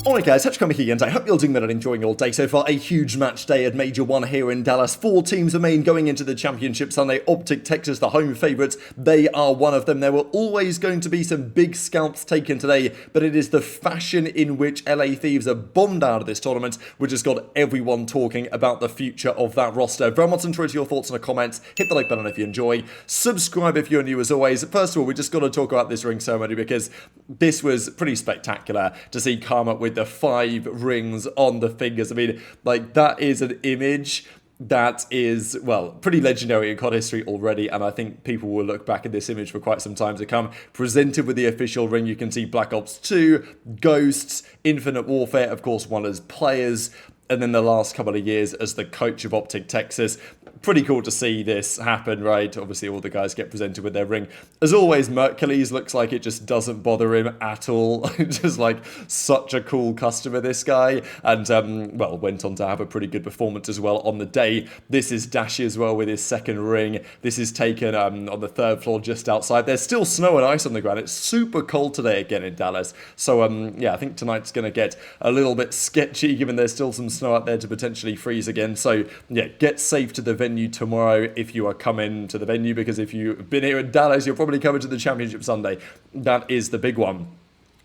Alright guys, Hutch coming again. I hope you're doing well and enjoying your day so far. A huge match day at Major 1 here in Dallas. 4 teams remain going into the championship Sunday. OpTic Texas, the home favourites, they are one of them. There were always going to be some big scalps taken today, but it is the fashion in which LA Thieves are bombed out of this tournament which has got everyone talking about the future of that roster. Very much enjoyed your thoughts in the comments. Hit the like button if you enjoy. Subscribe if you're new as always. First of all, we just got to talk about this ring ceremony because this was pretty spectacular to see Karma with the 5 rings on the fingers. I mean, like, that is an image that is, well, pretty legendary in COD history already, and I think people will look back at this image for quite some time to come. Presented with the official ring, you can see Black Ops 2, Ghosts, Infinite Warfare, of course, one as players, and then the last couple of years as the coach of OpTic Texas. Pretty cool to see this happen, right? Obviously, all the guys get presented with their ring. As always, Mercules looks like it just doesn't bother him at all. Just like such a cool customer, this guy. And, well, went on to have a pretty good performance as well on the day. This is Dashy as well with his second ring. This is taken on the 3rd floor just outside. There's still snow and ice on the ground. It's super cold today again in Dallas. So, yeah, I think tonight's going to get a little bit sketchy given there's still some snow out there to potentially freeze again. So, yeah, get safe to the venue tomorrow if you are coming to the venue, because if you've been here in Dallas, you're probably coming to the Championship Sunday. That is the big one.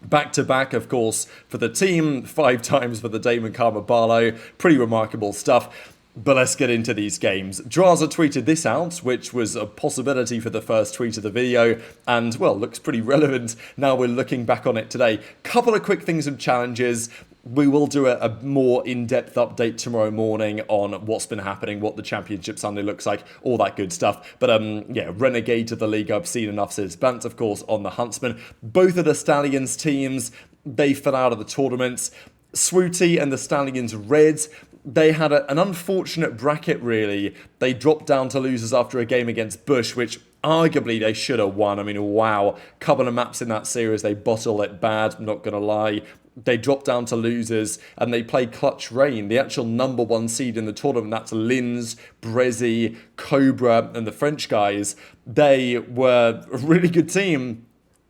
Back-to-back, of course, for the team, 5 times for the Damon Karma Barlow. Pretty remarkable stuff. But let's get into these games. Drazah tweeted this out, which was a possibility for the first tweet of the video, and, well, looks pretty relevant now we're looking back on it today. Couple of quick things and challenges. We will do a more in-depth update tomorrow morning on what's been happening, what the Championship Sunday looks like, all that good stuff. But, yeah, Renegade to the league, I've seen enough since. Bant, of course, on the Huntsman. Both of the Stallions teams, they fell out of the tournaments. Swooty and the Stallions Reds, they had an unfortunate bracket, really. They dropped down to losers after a game against Bush, which arguably they should have won. I mean, wow. Couple of maps in that series, they bottle it bad, I'm not going to lie. They dropped down to losers, and they played Clutch Rain, the actual #1 seed in the tournament. That's Linz, aBeZy, Cobra, and the French guys. They were a really good team.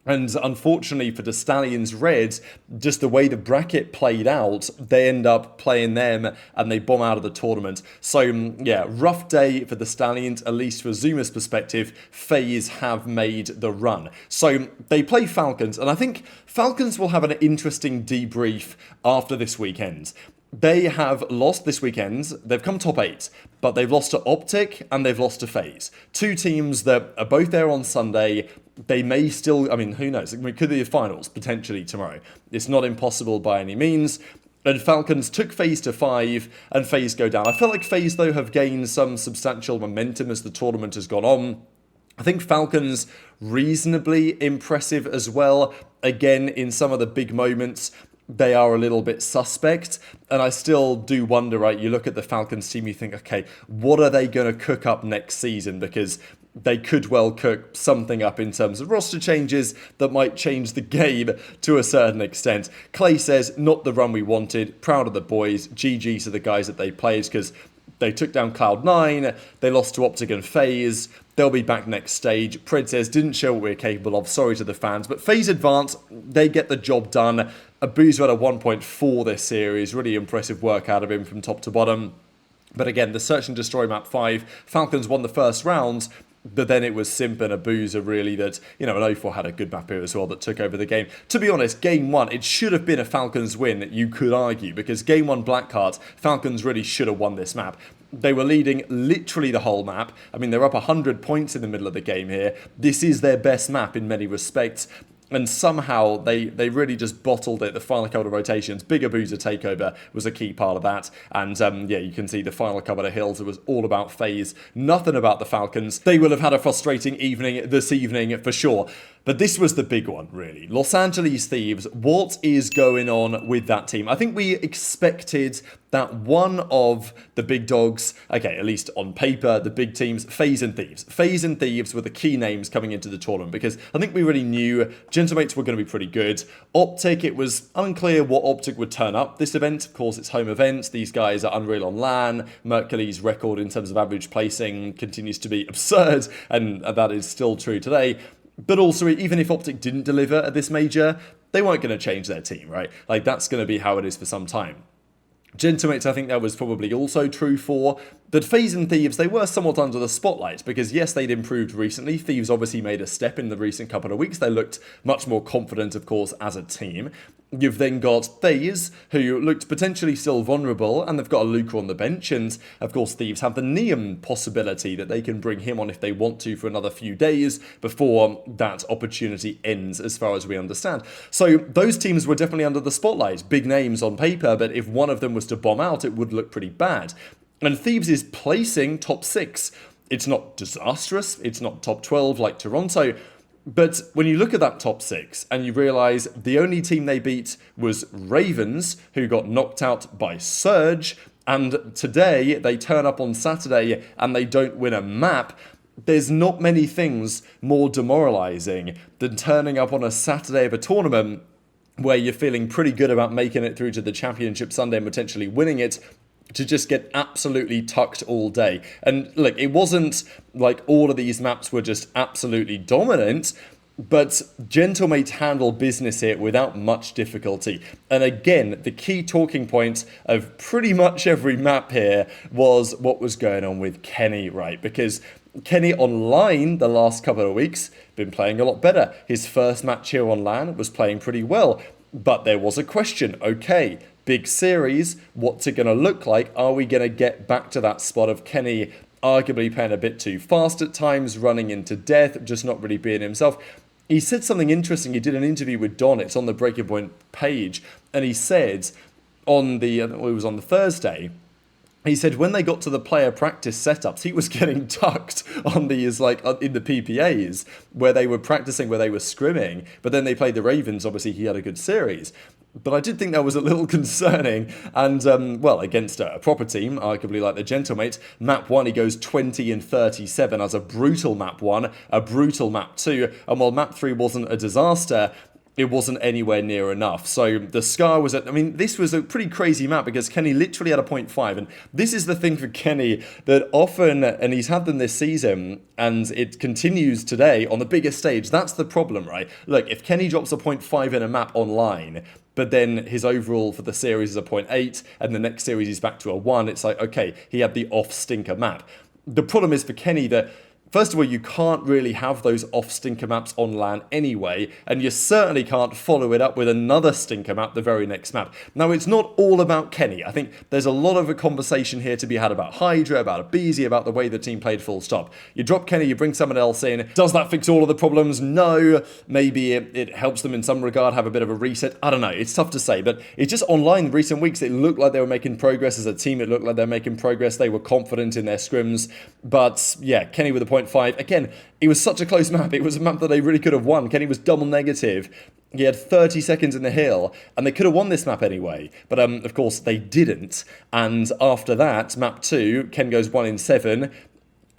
And unfortunately for the Stallions Reds, just the way the bracket played out, they end up playing them and they bomb out of the tournament. So, yeah, rough day for the Stallions, at least from Zuma's perspective. FaZe have made the run. So they play Falcons, and I think Falcons will have an interesting debrief after this weekend. They have lost this weekend. They've come top 8, but they've lost to OpTic and they've lost to FaZe. 2 teams that are both there on Sunday. They may still, I mean, who knows? It could be the finals, potentially, tomorrow. It's not impossible by any means. And Falcons took FaZe to 5, and FaZe go down. I feel like FaZe, though, have gained some substantial momentum as the tournament has gone on. I think Falcons reasonably impressive as well. Again, in some of the big moments, they are a little bit suspect, and I still do wonder, right, you look at the Falcons team, you think, okay, what are they going to cook up next season? Because they could well cook something up in terms of roster changes that might change the game to a certain extent. Clay says, not the run we wanted, proud of the boys, GG to the guys that they played, because they took down Cloud9, they lost to OpTic and FaZe, they'll be back next stage. Pred says, didn't show what we're capable of, sorry to the fans, but FaZe advance, they get the job done. Abuzah had a 1.4 this series, really impressive work out of him from top to bottom. But again, the Search and Destroy map 5, Falcons won the first round, but then it was Simp and Abuzah really that, you know, and O4 had a good map here as well that took over the game. To be honest, game 1, it should have been a Falcons win, you could argue, because game 1 Blackheart, Falcons really should have won this map. They were leading literally the whole map. I mean, they're up 100 points in the middle of the game here. This is their best map in many respects. And somehow they really just bottled it. The final couple of rotations, big Abuzah takeover was a key part of that. And yeah, you can see the final couple of hills. It was all about FaZe, nothing about the Falcons. They will have had a frustrating evening this evening for sure. But this was the big one, really. Los Angeles Thieves, what is going on with that team? I think we expected that one of the big dogs, okay, at least on paper, the big teams, FaZe and Thieves. FaZe and Thieves were the key names coming into the tournament because I think we really knew Gentlemates were going to be pretty good. OpTic, it was unclear what OpTic would turn up this event. Of course, it's home event. These guys are unreal on LAN. Mercules' record in terms of average placing continues to be absurd, and that is still true today. But also, even if OpTic didn't deliver at this major, they weren't going to change their team, right? Like, that's going to be how it is for some time. Gentlemates, I think that was probably also true for. But FaZe and Thieves, they were somewhat under the spotlight because, yes, they'd improved recently. Thieves obviously made a step in the recent couple of weeks. They looked much more confident, of course, as a team. You've then got FaZe, who looked potentially still vulnerable, and they've got a Lurqxx on the bench. And, of course, Thieves have the Neum possibility that they can bring him on if they want to for another few days before that opportunity ends, as far as we understand. So those teams were definitely under the spotlight. Big names on paper, but if one of them was to bomb out, it would look pretty bad. And Thieves is placing top 6. It's not disastrous. It's not top 12 like Toronto. But when you look at that top 6 and you realise the only team they beat was Ravens, who got knocked out by Surge, and today they turn up on Saturday and they don't win a map, there's not many things more demoralising than turning up on a Saturday of a tournament where you're feeling pretty good about making it through to the championship Sunday and potentially winning it, to just get absolutely tucked all day. And look, it wasn't like all of these maps were just absolutely dominant, but Gentlemate handled business here without much difficulty. And again, the key talking point of pretty much every map here was what was going on with Kenny, right? Because Kenny online the last couple of weeks been playing a lot better. His first match here on LAN was playing pretty well. But there was a question, okay, big series, what's it going to look like? Are we going to get back to that spot of Kenny arguably playing a bit too fast at times, running into death, just not really being himself? He said something interesting. He did an interview with Don. It's on the Breaking Point page. And he said on the, it was on the Thursday, he said when they got to the player practice setups, he was getting tucked on these, like, in the PPAs, where they were practicing, where they were scrimming. But then they played the Ravens. Obviously, he had a good series. But I did think that was a little concerning. And, well, against a proper team, arguably like the Gentlemate, map 1, he goes 20 and 37 as a brutal map 1, a brutal map 2. And while map 3 wasn't a disaster, it wasn't anywhere near enough. So the Scar was at, I mean, this was a pretty crazy map because Kenny literally had a 0.5. And this is the thing for Kenny that often, and he's had them this season, and it continues today on the biggest stage. That's the problem, right? Look, if Kenny drops a 0.5 in a map online, but then his overall for the series is a 0.8, and the next series he's back to a 1, it's like, okay, he had the off-stinker map. The problem is for Kenny that, first of all, you can't really have those off-stinker maps on LAN anyway, and you certainly can't follow it up with another stinker map the very next map. Now, it's not all about Kenny. I think there's a lot of a conversation here to be had about HyDra, about aBeZy, about the way the team played full stop. You drop Kenny, you bring someone else in. Does that fix all of the problems? No. Maybe it helps them in some regard have a bit of a reset. I don't know. It's tough to say, but it's just online in recent weeks, it looked like they were making progress as a team. It looked like they were making progress. They were confident in their scrims. But yeah, Kenny with a 0.5. Again, it was such a close map. It was a map that they really could have won. Kenny was double negative. He had 30 seconds in the hill, and they could have won this map anyway. But, of course, they didn't. And after that, map 2, Ken goes 1 in 7.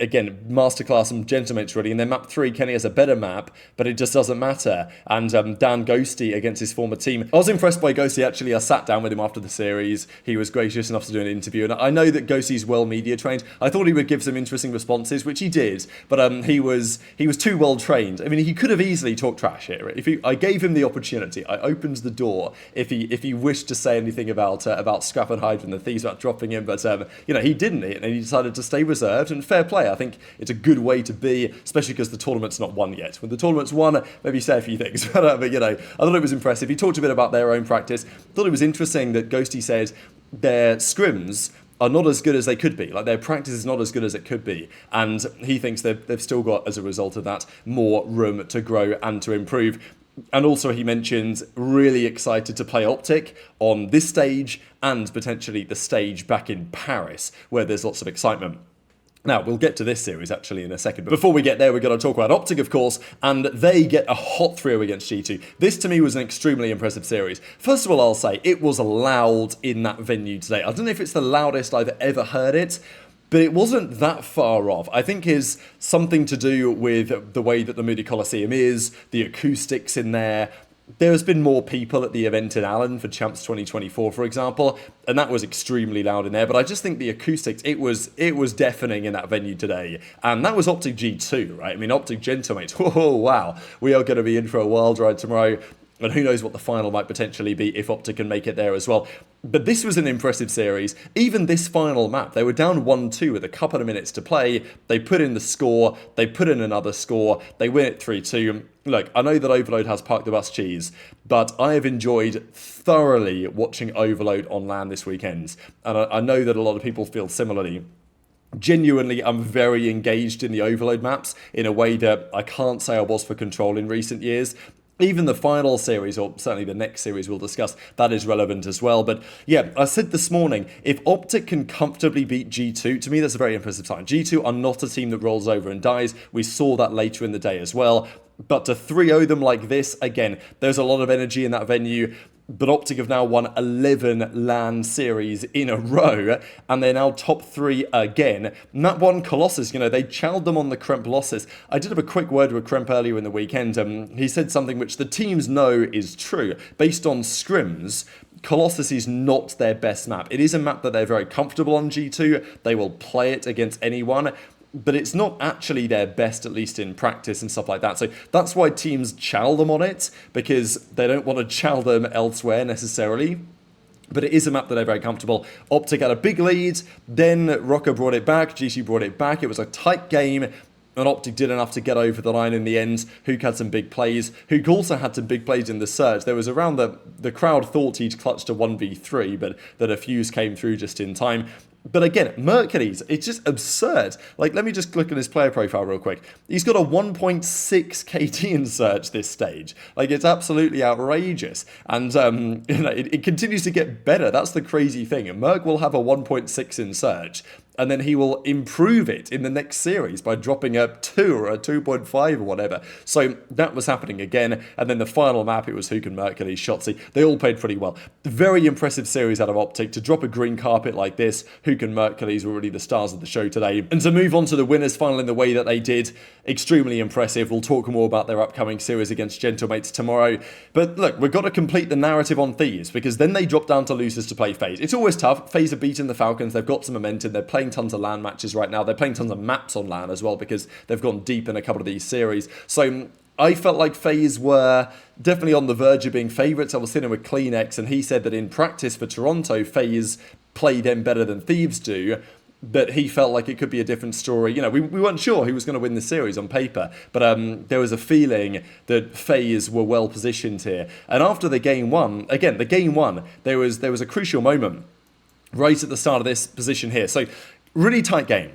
Again, masterclass and Gentlemates really. And then map 3, Kenny has a better map, but it just doesn't matter. And Dan Ghosty against his former team. I was impressed by Ghosty, actually. I sat down with him after the series. He was gracious enough to do an interview. And I know that Ghosty's well media trained. I thought he would give some interesting responses, which he did. But he was too well trained. I mean, he could have easily talked trash here. I gave him the opportunity. I opened the door if he wished to say anything about Scrap and HyDra and the Thieves, about dropping him. But, he didn't. And he decided to stay reserved. And fair play. I think it's a good way to be, especially because the tournament's not won yet. When the tournament's won, maybe say a few things. But I thought it was impressive. He talked a bit about their own practice. Thought it was interesting that Ghosty said their scrims are not as good as they could be. Like, their practice is not as good as it could be. And he thinks they've still got, as a result of that, more room to grow and to improve. And also he mentions really excited to play OpTic on this stage and potentially the stage back in Paris, where there's lots of excitement. Now, we'll get to this series, actually, in a second. But before we get there, we're going to talk about OpTic, of course, and they get a hot 3-0 against G2. This, to me, was an extremely impressive series. First of all, I'll say, it was loud in that venue today. I don't know if it's the loudest I've ever heard it, but it wasn't that far off. I think is something to do with the way that the Moody Coliseum is, the acoustics in there. there has been more people at the event in Allen for Champs 2024, for example, and that was extremely loud in there. But I just think the acoustics, it was deafening in that venue today. And that was OpTic G2, right? I mean, OpTic Gentlemates, oh, wow. We are going to be in for a wild ride tomorrow. And who knows what the final might potentially be if OpTic can make it there as well. But this was an impressive series. Even this final map, they were down 1-2 with a couple of minutes to play. They put in the score. They put in another score. They win it 3-2. Look, I know that Overload has Park the Bus cheese, but I have enjoyed thoroughly watching Overload on LAN this weekend. And I know that a lot of people feel similarly. Genuinely, I'm very engaged in the Overload maps in a way that I can't say I was for Control in recent years. Even the final series, or certainly the next series we'll discuss, that is relevant as well. But yeah, I said this morning, if OpTic can comfortably beat G2, to me that's a very impressive sign. G2 are not a team that rolls over and dies. We saw that later in the day as well. But to 3-0 them like this, again, there's a lot of energy in that venue. But OpTic have now won 11 LAN series in a row, and they're now top 3 again. And that one Colossus, you know, they chowed them on the Kremp losses. I did have a quick word with Kremp earlier in the weekend. He said something which the teams know is true. Based on scrims, Colossus is not their best map. It is a map that they're very comfortable on G2. They will play it against anyone. But it's not actually their best, at least in practice and stuff like that. So that's why teams chow them on it, because they don't want to chow them elsewhere necessarily. But it is a map that they're very comfortable. OpTic had a big lead, then Rocker brought it back, GC brought it back. It was a tight game, and OpTic did enough to get over the line in the end. Huke had some big plays. Huke also had some big plays in the surge. There was around the crowd thought he'd clutched a 1v3, but that a fuse came through just in time. But again, Mercules, it's just absurd. Like, let me just click on his player profile real quick. He's got a 1.6 KT in search this stage. Like, it's absolutely outrageous. And you know, it continues to get better. That's the crazy thing. Merc will have a 1.6 in search, and then he will improve it in the next series by dropping a 2 or a 2.5 or whatever. So that was happening again. And then the final map, it was Huke and Mercules, Shotzzy. They all played pretty well. Very impressive series out of OpTic. To drop a green carpet like this, Huke and Mercules were really the stars of the show today. And to move on to the winners final in the way that they did, extremely impressive. We'll talk more about their upcoming series against Gentlemates tomorrow. But look, we've got to complete the narrative on Thieves, because then they drop down to losers to play FaZe. It's always tough. FaZe have beaten the Falcons. They've got some momentum. They're playing tons of LAN matches right now. They're playing tons of maps on LAN as well, because they've gone deep in a couple of these series. So I felt like FaZe were definitely on the verge of being favourites. I was sitting with CleanX, and he said that in practice for Toronto, FaZe play them better than Thieves do. But he felt like it could be a different story. You know, we weren't sure who was going to win the series on paper, but there was a feeling that FaZe were well positioned here. And after the game one, again, the game one, there was a crucial moment right at the start of this position here. So really tight game.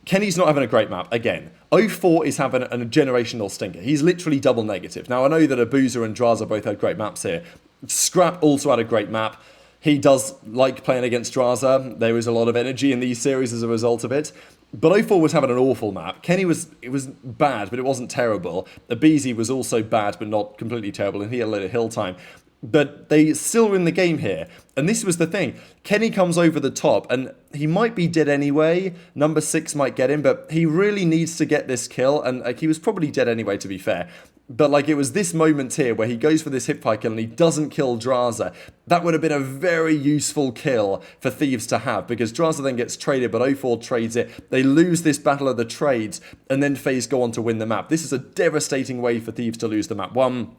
Kenny's not having a great map again. 04 is having a generational stinker. He's literally double negative. Now I know that Abuzah and Drazah both had great maps here. Scrap also had a great map. He does like playing against Drazah. There was a lot of energy in these series as a result of it. But 04 was having an awful map. Kenny was bad, but it wasn't terrible. aBeZy was also bad, but not completely terrible, and he had a little hill time. But they still win the game here. And this was the thing. Kenny comes over the top, and he might be dead anyway. Number 6 might get him, but he really needs to get this kill. And he was probably dead anyway, to be fair. But like, it was this moment here where he goes for this hipfire kill and he doesn't kill Drazah. That would have been a very useful kill for Thieves to have, because Drazah then gets traded, but 04 trades it. They lose this battle of the trades, and then FaZe go on to win the map. This is a devastating way for Thieves to lose the map 1.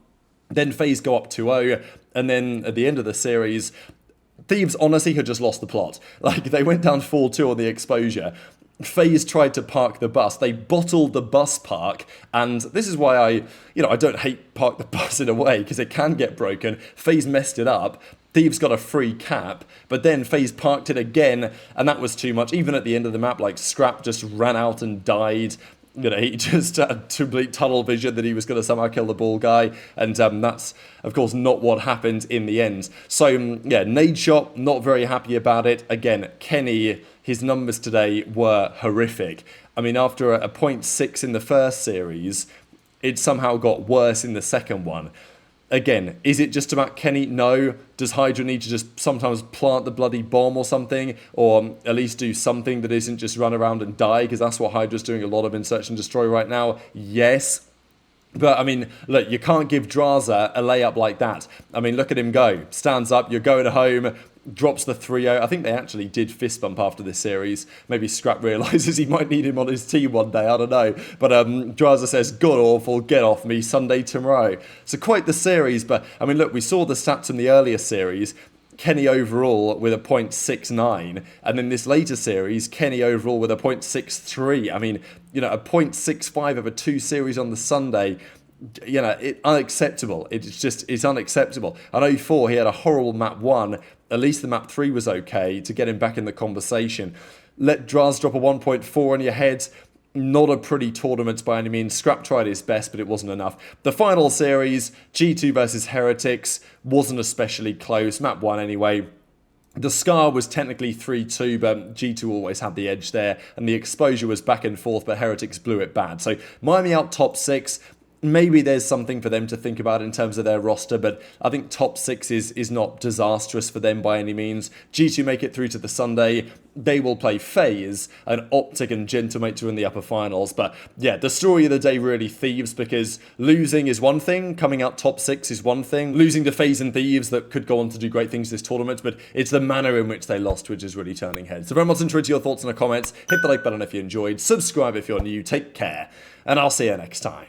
Then FaZe go up 2-0, and then at the end of the series, Thieves honestly had just lost the plot. Like, they went down 4-2 on the exposure. FaZe tried to park the bus. They bottled the bus park, and this is why I don't hate park the bus in a way, because it can get broken. FaZe messed it up. Thieves got a free cap, but then FaZe parked it again, and that was too much. Even at the end of the map, like, Scrap just ran out and died. You know, he just had complete tunnel vision that he was going to somehow kill the ball guy, and that's, of course, not what happened in the end. So, yeah, nade shot, not very happy about it. Again, Kenny, his numbers today were horrific. I mean, after a 0.6 in the first series, it somehow got worse in the second one. Again, is it just about Kenny? No. Does HyDra need to just sometimes plant the bloody bomb or something? Or at least do something that isn't just run around and die? Because that's what HyDra's doing a lot of in Search and Destroy right now. Yes. But, I mean, look, you can't give Drazah a layup like that. I mean, look at him go. Stands up, you're going home, drops the 3-0. I think they actually did fist bump after this series. Maybe Scrap realises he might need him on his team one day, I don't know. But Drazah says, God awful, get off me, Sunday tomorrow. So quite the series, but, I mean, look, we saw the stats in the earlier series. Kenny overall with a 0.69, and then this later series, Kenny overall with a 0.63. I mean, you know, a 0.65 over 2 series on the Sunday, you know, unacceptable. It's unacceptable. On 04, he had a horrible map 1. At least the map 3 was okay to get him back in the conversation. Let Draz drop a 1.4 on your head. Not a pretty tournament by any means. Scrap tried his best, but it wasn't enough. The final series, G2 versus Heretics, wasn't especially close. Map 1 anyway. The scar was technically 3-2, but G2 always had the edge there, and the exposure was back and forth, but Heretics blew it bad. So Miami out top 6. Maybe there's something for them to think about in terms of their roster, but I think top 6 is not disastrous for them by any means. G2 make it through to the Sunday. They will play FaZe, and OpTic and Gentlemate are in the upper finals. But yeah, the story of the day really Thieves, because losing is one thing, coming out top 6 is one thing. Losing to FaZe and Thieves that could go on to do great things this tournament, but it's the manner in which they lost which is really turning heads. So very much interested in your thoughts in the comments. Hit the like button if you enjoyed. Subscribe if you're new. Take care, and I'll see you next time.